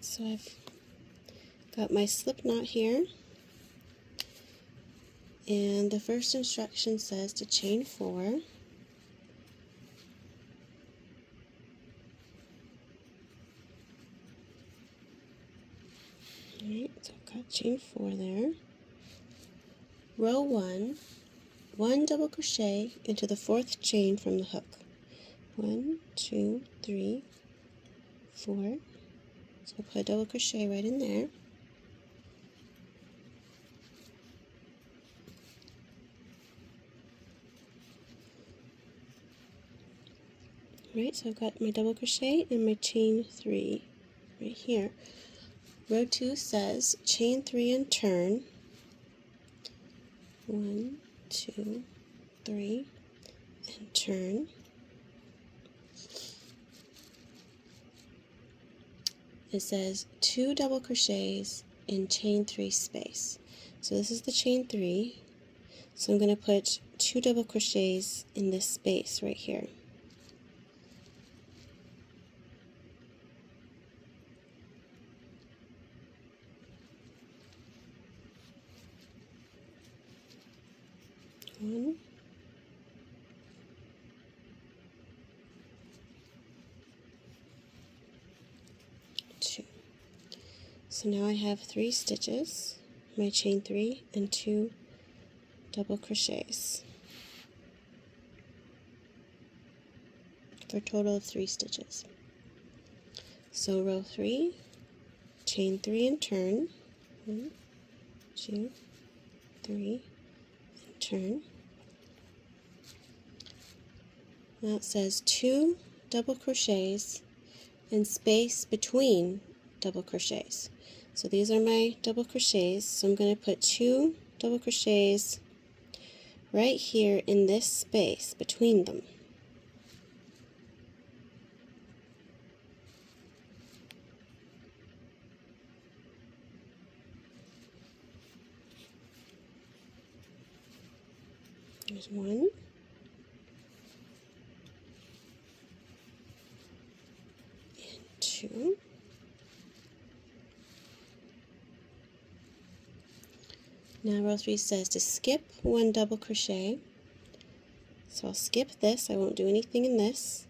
So I've got my slip knot here, and the first instruction says to chain 4. Alright, so I've got chain 4 there. Row 1, 1 double crochet into the 4th chain from the hook. 1, 2, 3, 4. So I'll put a double crochet right in there. Alright, so I've got my double crochet and my chain 3 right here. Row 2 says chain 3 and turn. 1, 2, 3, and turn. It says 2 double crochets in chain 3 space. So this is the chain 3. So I'm going to put 2 double crochets in this space right here. One, two. So now I have 3 stitches, my chain 3 and 2 double crochets, for a total of 3 stitches. So row 3, chain 3 and turn. 1, 2, 3, and turn. Now it says 2 double crochets and space between double crochets. So these are my double crochets, so I'm going to put 2 double crochets right here in this space between them. There's 1, 2, now row 3 says to skip 1 double crochet, so I'll skip this, I won't do anything in this,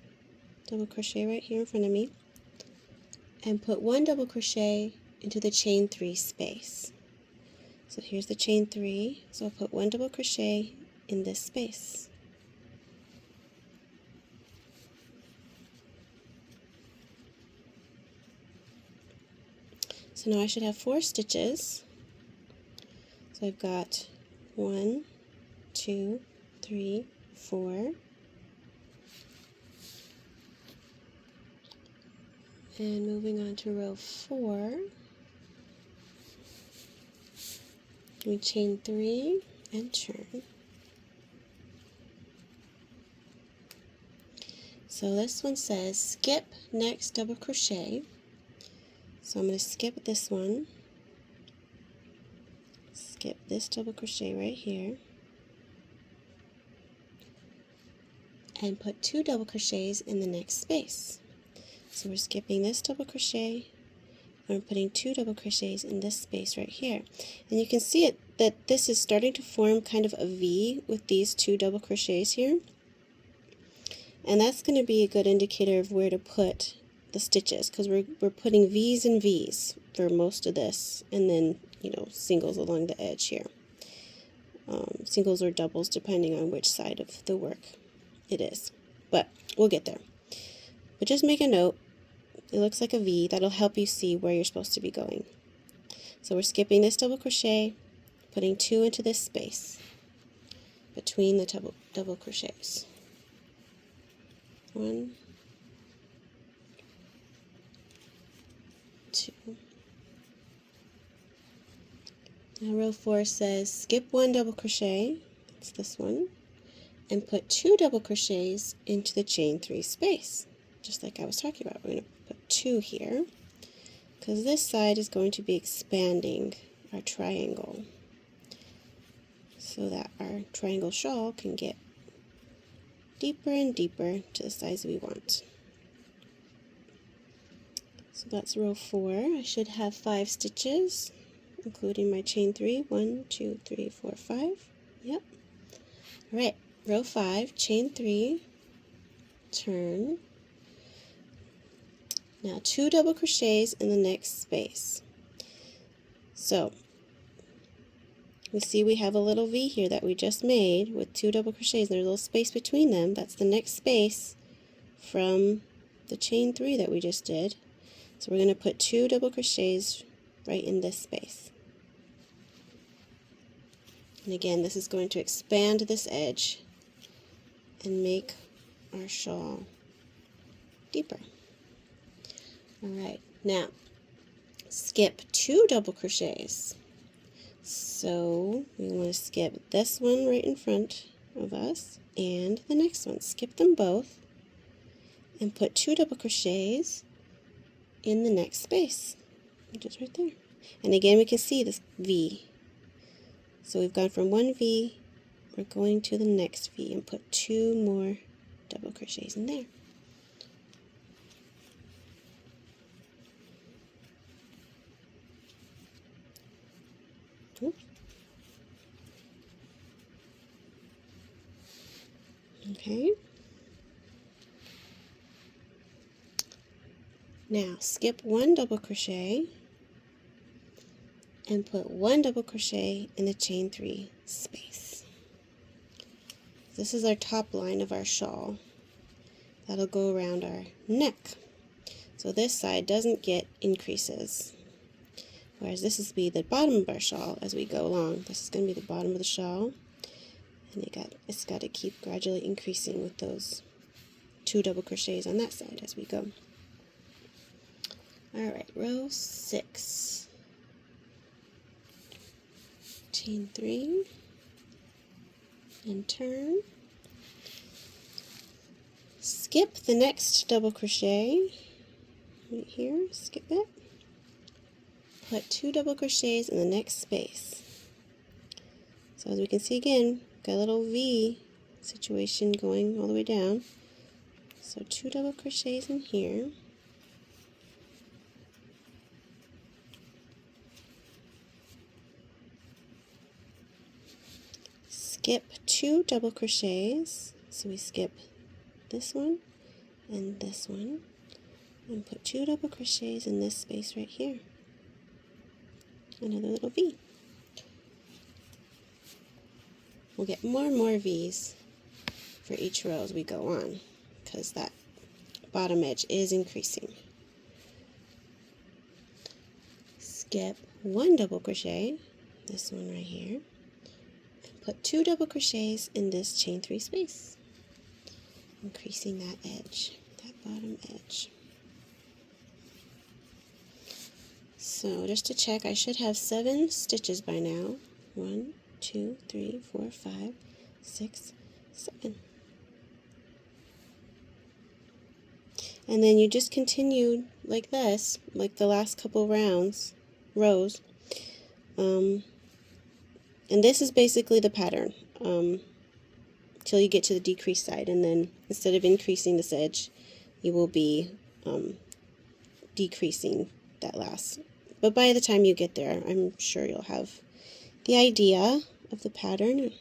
double crochet right here in front of me, and put 1 double crochet into the chain 3 space. So here's the chain 3, so I'll put 1 double crochet in this space. So now I should have 4 stitches. So I've got 1, 2, 3, 4. And moving on to row 4, we chain 3 and turn. So this one says skip next double crochet. So I'm going to skip this one, skip this double crochet right here, and put 2 double crochets in the next space. So we're skipping this double crochet, and we're putting 2 double crochets in this space right here. And you can see it that this is starting to form kind of a V with these 2 double crochets here. And that's going to be a good indicator of where to put the stitches, because we're putting V's and V's for most of this, and then, you know, singles along the edge here. Singles or doubles depending on which side of the work it is. But we'll get there. But just make a note, it looks like a V, that'll help you see where you're supposed to be going. So we're skipping this double crochet, putting 2 into this space between the double crochets. 1, 2. Now row 4 says skip 1 double crochet, that's this one, and put 2 double crochets into the chain 3 space, just like I was talking about. We're going to put 2 here, because this side is going to be expanding our triangle so that our triangle shawl can get deeper and deeper to the size we want. So that's row 4. I should have 5 stitches, including my chain 3. 1, 2, 3, 4, 5. Yep. Alright, row 5, chain 3, turn. Now 2 double crochets in the next space. So we see we have a little V here that we just made with 2 double crochets. There's a little space between them. That's the next space from the chain 3 that we just did. So we're going to put 2 double crochets right in this space. And again, this is going to expand this edge and make our shawl deeper. Alright, now skip 2 double crochets. So we want to skip this one right in front of us and the next one. Skip them both and put 2 double crochets in the next space, which is right there. And again, we can see this V. So we've gone from one V, we're going to the next V and put 2 more double crochets in there. Okay. Now skip 1 double crochet and put 1 double crochet in the chain 3 space. This is our top line of our shawl. That'll go around our neck. So this side doesn't get increases, whereas this is be the bottom of our shawl as we go along. This is going to be the bottom of the shawl, and it's got to keep gradually increasing with those 2 double crochets on that side as we go. Alright, row 6. Chain 3 and turn. Skip the next double crochet right here, skip it. Put 2 double crochets in the next space. So as we can see again, got a little V situation going all the way down. So 2 double crochets in here. Skip 2 double crochets. So we skip this one and this one and put 2 double crochets in this space right here. Another little V. We'll get more and more V's for each row as we go on, because that bottom edge is increasing. Skip 1 double crochet, this one right here, and put 2 double crochets in this chain 3 space, increasing that edge, that bottom edge. So just to check, I should have 7 stitches by now. 1, 2, 3, 4, 5, 6, 7. And then you just continue like this, like the last couple rows. And this is basically the pattern till you get to the decreased side, and then instead of increasing this edge, you will be decreasing that last. But by the time you get there, I'm sure you'll have the idea of the pattern and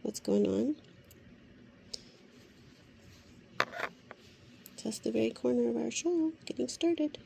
what's going on. So that's the very corner of our shawl getting started.